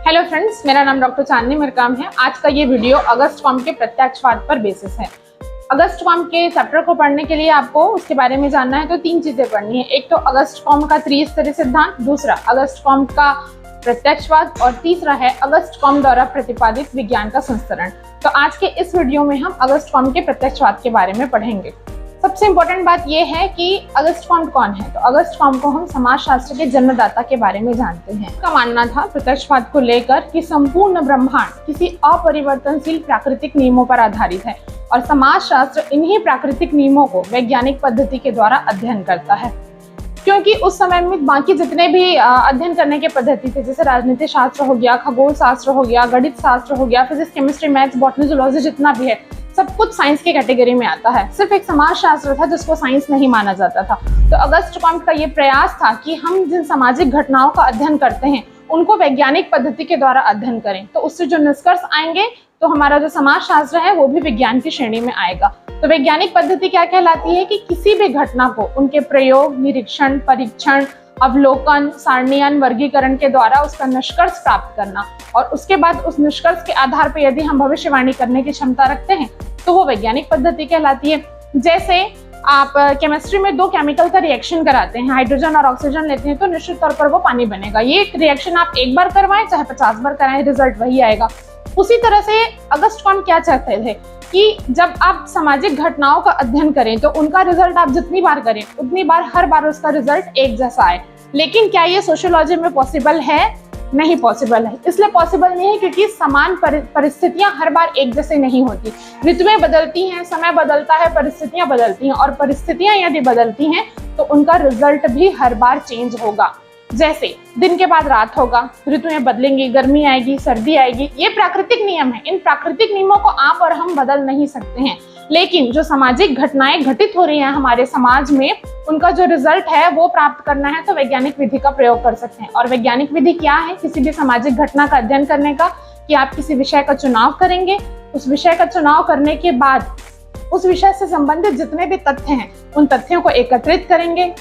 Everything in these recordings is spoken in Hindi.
हेलो फ्रेंड्स, मेरा नाम डॉक्टर चांदनी मरकाम है। आज का ये वीडियो अगस्टकॉम्ब के प्रत्यक्षवाद पर बेसिस है। अगस्टकॉम्ब के चैप्टर को पढ़ने के लिए आपको उसके बारे में जानना है तो तीन चीजें पढ़नी है। एक तो अगस्टकॉम्ब का त्रिस्तरीय सिद्धांत, दूसरा अगस्टकॉम्ब का प्रत्यक्षवाद और तीसरा है अगस्टकॉम्ब द्वारा प्रतिपादित विज्ञान का संस्करण। तो आज के इस वीडियो में हम अगस्टकॉम्ब के प्रत्यक्षवाद के बारे में पढ़ेंगे। सबसे इम्पोर्टेंट बात यह है कि अगस्टकॉम्ब कौन है। तो अगस्टकॉम्ब को हम समाजशास्त्र के जन्मदाता के बारे में जानते हैं। उसका मानना था प्रत्यक्षवाद को लेकर कि संपूर्ण ब्रह्मांड किसी अपरिवर्तनशील प्राकृतिक नियमों पर आधारित है और समाजशास्त्र इन्हीं प्राकृतिक नियमों को वैज्ञानिक पद्धति के द्वारा अध्ययन करता है। क्योंकि उस समय में बाकी जितने भी अध्ययन करने के पद्धति थे, जैसे राजनीति शास्त्र हो गया, खगोल शास्त्र हो गया, गणित शास्त्र हो गया, physics, chemistry, maths, botany, zoology, जितना भी है सब कुछ साइंस की कैटेगरी में आता है। सिर्फ एक समाजशास्त्र था जिसको साइंस नहीं माना जाता था। तो अगस्टकॉम्ब का ये प्रयास था कि हम जिन सामाजिक घटनाओं का अध्ययन करते हैं उनको वैज्ञानिक पद्धति के द्वारा अध्ययन करें, तो उससे जो निष्कर्ष आएंगे तो हमारा जो समाजशास्त्र है वो भी विज्ञान की श्रेणी में आएगा। तो वैज्ञानिक पद्धति क्या कहलाती है कि किसी भी घटना को उनके प्रयोग, निरीक्षण, परीक्षण, अवलोकन, सारणीयन, वर्गीकरण के द्वारा उसका निष्कर्ष प्राप्त करना और उसके बाद उस निष्कर्ष के आधार पर यदि हम भविष्यवाणी करने की क्षमता रखते हैं तो वो वैज्ञानिक पद्धति कहलाती है। जैसे आप केमिस्ट्री में दो केमिकल का रिएक्शन कराते हैं, हाइड्रोजन और ऑक्सीजन लेते हैं, तो निश्चित तौर पर वो पानी बनेगा। ये रिएक्शन आप एक बार करवाएं चाहे 50 बार कराएं, रिजल्ट वही आएगा। उसी तरह से अगस्टकॉम्ब क्या चाहते थे कि जब आप सामाजिक घटनाओं का अध्ययन करें तो उनका रिजल्ट आप जितनी बार करें उतनी बार हर बार उसका रिजल्ट एक जैसा आए। लेकिन क्या ये सोशियोलॉजी में पॉसिबल है? नहीं पॉसिबल है। इसलिए पॉसिबल नहीं है क्योंकि समान परिस्थितियां हर बार एक जैसे नहीं होती। ऋतुएं बदलती हैं, समय बदलता है, परिस्थितियां बदलती हैं और परिस्थितियां यदि बदलती हैं तो उनका रिजल्ट भी हर बार चेंज होगा। जैसे दिन के बाद रात होगा, ऋतुएं बदलेंगी, गर्मी आएगी, सर्दी आएगी, ये प्राकृतिक नियम है। इन प्राकृतिक नियमों को आप और हम बदल नहीं सकते हैं। लेकिन जो सामाजिक घटनाएं घटित हो रही हैं हमारे समाज में, उनका जो रिजल्ट है वो प्राप्त करना है तो वैज्ञानिक विधि का प्रयोग कर सकते हैं। और वैज्ञानिक विधि क्या है? किसी भी सामाजिक घटना का अध्ययन करने का कि आप किसी विषय का चुनाव करेंगे, उस विषय का चुनाव करने के बाद उस विषय से संबंधित जितने भी तथ्य हैं उन तथ्यों को एकत्रित करेंगे,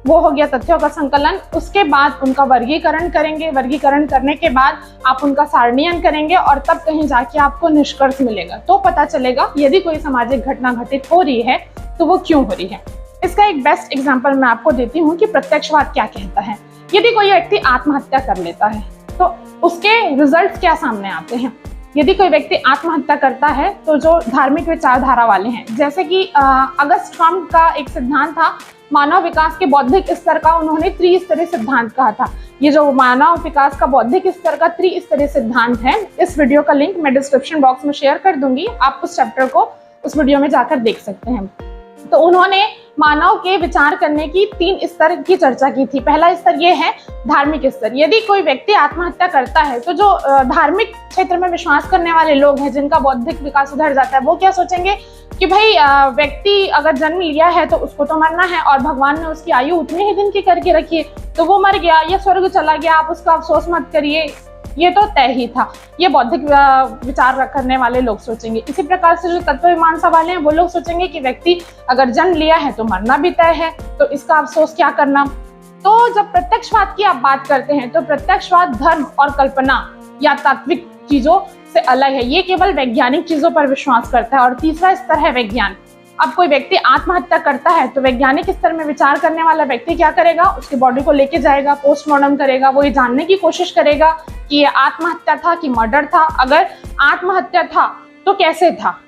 वो हो गया तथ्यों का संकलन। उसके बाद उनका वर्गीकरण करेंगे, वर्गीकरण करने के बाद आप उनका सारणीयन करेंगे और तब कहीं जाके आपको निष्कर्ष मिलेगा। तो पता चलेगा यदि कोई सामाजिक घटना घटित हो रही है तो वो क्यों हो रही है। इसका एक बेस्ट एग्जाम्पल मैं आपको देती हूँ कि प्रत्यक्षवाद क्या कहता है। यदि कोई व्यक्ति आत्महत्या कर लेता है तो उसके रिजल्ट क्या सामने आते हैं। यदि कोई व्यक्ति आत्महत्या करता है तो जो धार्मिक विचारधारा वाले हैं, जैसे कि अगस्टकॉम्ब का एक सिद्धांत था मानव विकास के बौद्धिक स्तर का, उन्होंने त्रिस्तरीय सिद्धांत कहा था। ये जो मानव विकास का बौद्धिक स्तर का त्रिस्तरीय सिद्धांत है, इस वीडियो का लिंक मैं डिस्क्रिप्शन बॉक्स में शेयर कर दूंगी, आप उस चैप्टर को उस वीडियो में जाकर देख सकते हैं। तो उन्होंने मानव के विचार करने की 3 स्तर की चर्चा की थी। पहला स्तर ये है धार्मिक स्तर। यदि कोई व्यक्ति आत्महत्या करता है तो जो धार्मिक क्षेत्र में विश्वास करने वाले लोग हैं, जिनका बौद्धिक विकास सुधर जाता है, वो क्या सोचेंगे कि भाई व्यक्ति अगर जन्म लिया है तो उसको तो मरना है और भगवान ने उसकी आयु उतने ही दिन की करके रखी है, तो वो मर गया या स्वर्ग चला गया, आप उसका अफसोस मत करिए, ये तो तय ही था। ये बौद्धिक विचार करने वाले लोग सोचेंगे। इसी प्रकार से जो तत्वमीमांसा वाले हैं वो लोग सोचेंगे कि व्यक्ति अगर जन्म लिया है तो मरना भी तय है, तो इसका अफसोस क्या करना। तो जब प्रत्यक्षवाद की आप बात करते हैं तो प्रत्यक्षवाद धर्म और कल्पना या तात्विक चीजों से अलग है। ये केवल वैज्ञानिक चीजों पर विश्वास करता है। और तीसरा स्तर है विज्ञान। अब कोई व्यक्ति आत्महत्या करता है तो वैज्ञानिक स्तर में विचार करने वाला व्यक्ति क्या करेगा? उसकी बॉडी को लेके जाएगा, पोस्टमार्टम करेगा, वो ये जानने की कोशिश करेगा कि ये आत्महत्या था कि मर्डर था। अगर आत्महत्या था तो कैसे था?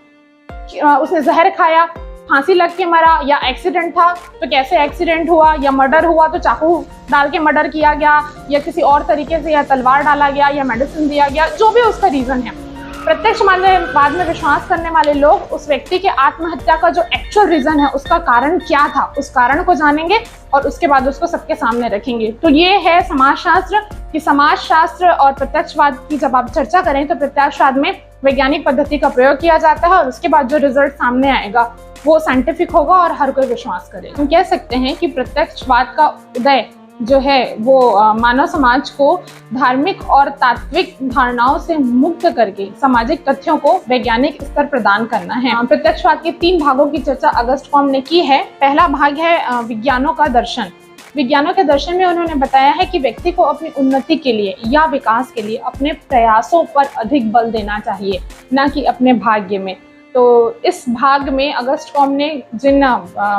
उसने जहर खाया, फांसी लग के मरा, या एक्सीडेंट था तो कैसे एक्सीडेंट हुआ, या मर्डर हुआ तो चाकू डाल के मर्डर किया गया, या किसी और तरीके से, या तलवार डाला गया, या मेडिसिन दिया गया, जो भी उसका रीजन है। प्रत्यक्षवाद में विश्वास करने वाले लोग उस व्यक्ति के आत्महत्या का जो एक्चुअल रीजन है, उसका कारण क्या था, उस कारण को जानेंगे और उसके बाद उसको सबके सामने रखेंगे। तो ये है समाजशास्त्र कि समाजशास्त्र और प्रत्यक्षवाद की जब आप चर्चा करें तो प्रत्यक्षवाद में वैज्ञानिक पद्धति का प्रयोग किया जाता है और उसके बाद जो रिजल्ट सामने आएगा वो साइंटिफिक होगा और हर कोई विश्वास करेगा। हम कह सकते हैं कि प्रत्यक्षवाद का उदय जो है वो मानव समाज को धार्मिक और तात्विक धारणाओं से मुक्त करके सामाजिक तथ्यों को वैज्ञानिक स्तर प्रदान करना है। प्रत्यक्षवाद के 3 भागों की चर्चा अगस्टकॉम्ब ने की है। पहला भाग है विज्ञानों का दर्शन। विज्ञानों के दर्शन में उन्होंने बताया है कि व्यक्ति को अपनी उन्नति के लिए या विकास के लिए अपने प्रयासों पर अधिक बल देना चाहिए, ना कि अपने भाग्य में। तो इस भाग में अगस्टकॉम ने जिन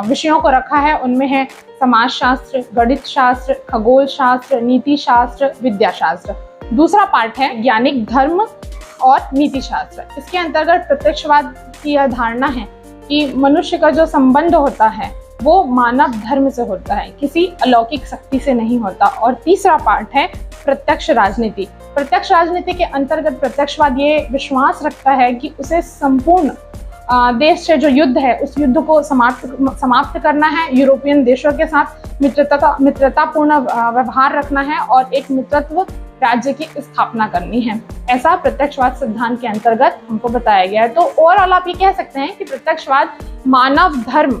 विषयों को रखा है उनमें है समाजशास्त्र, गणित शास्त्र, खगोल शास्त्र, नीति शास्त्र, विद्याशास्त्र। दूसरा पार्ट है वैज्ञानिक धर्म और नीति शास्त्र। इसके अंतर्गत प्रत्यक्षवाद की यह धारणा है कि मनुष्य का जो संबंध होता है वो मानव धर्म से होता है, किसी अलौकिक शक्ति से नहीं होता। और तीसरा पार्ट है प्रत्यक्ष राजनीति। प्रत्यक्ष राजनीति के अंतर्गत प्रत्यक्षवाद ये विश्वास रखता है कि उसे संपूर्ण देश से जो युद्ध है उस युद्ध को समाप्त करना है, यूरोपियन देशों के साथ मित्रतापूर्ण व्यवहार रखना है और एक मित्रत्व राज्य की स्थापना करनी है। ऐसा प्रत्यक्षवाद सिद्धांत के अंतर्गत हमको बताया गया है। तो ओवरऑल आप ये कह सकते हैं कि प्रत्यक्षवाद मानव धर्म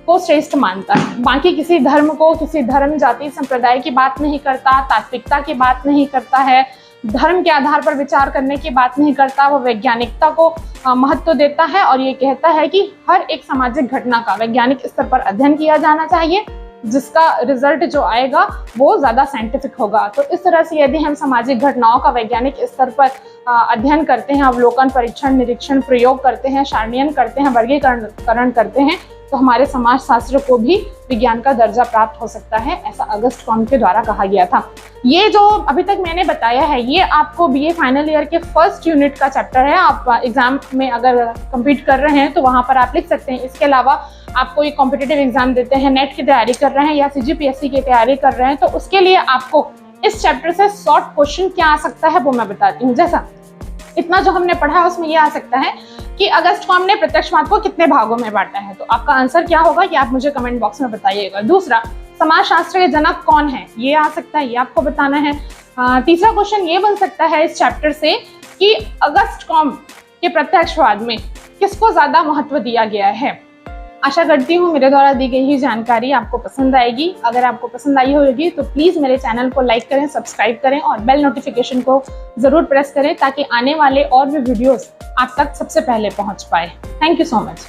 को श्रेष्ठ मानता है, बाकी किसी धर्म को, किसी धर्म, जाति, संप्रदाय की बात नहीं करता, तात्विकता की बात नहीं करता है, धर्म के आधार पर विचार करने की बात नहीं करता। वो वैज्ञानिकता को महत्व देता है और ये कहता है कि हर एक सामाजिक घटना का वैज्ञानिक स्तर पर अध्ययन किया जाना चाहिए, जिसका रिजल्ट जो आएगा वो ज्यादा साइंटिफिक होगा। तो इस तरह से यदि हम सामाजिक घटनाओं का वैज्ञानिक स्तर पर अध्ययन करते हैं, अवलोकन, परीक्षण, निरीक्षण, प्रयोग करते हैं, सारणीयन करते हैं, वर्गीकरण करते हैं, तो हमारे समाज शास्त्र को भी विज्ञान का दर्जा प्राप्त हो सकता है, ऐसा अगस्टकॉम के द्वारा कहा गया था। ये जो अभी तक मैंने बताया है ये आपको बीए फाइनल ईयर के फर्स्ट यूनिट का चैप्टर है। आप एग्जाम में अगर कम्पीट कर रहे हैं तो वहाँ पर आप लिख सकते हैं। इसके अलावा आप कोई कॉम्पिटिटिव एग्जाम देते हैं, नेट की तैयारी कर रहे हैं या सीजीपीएससी की तैयारी कर रहे हैं, तो उसके लिए आपको इस चैप्टर से शॉर्ट क्वेश्चन क्या आ सकता है वो मैं बताती हूँ। जैसा इतना जो हमने पढ़ा है उसमें यह आ सकता है कि अगस्टकॉम ने प्रत्यक्षवाद को कितने भागों में बांटा है, तो आपका आंसर क्या होगा ये आप मुझे कमेंट बॉक्स में बताइएगा। दूसरा, समाजशास्त्र के जनक कौन है ये आ सकता है, ये आपको बताना है। तीसरा क्वेश्चन ये बन सकता है इस चैप्टर से कि अगस्टकॉम के प्रत्यक्षवाद में किसको ज्यादा महत्व दिया गया है। आशा करती हूँ मेरे द्वारा दी गई ही जानकारी आपको पसंद आएगी। अगर आपको पसंद आई होगी तो प्लीज़ मेरे चैनल को लाइक करें, सब्सक्राइब करें और बेल नोटिफिकेशन को ज़रूर प्रेस करें ताकि आने वाले और भी वीडियोस आप तक सबसे पहले पहुँच पाए। Thank you so much.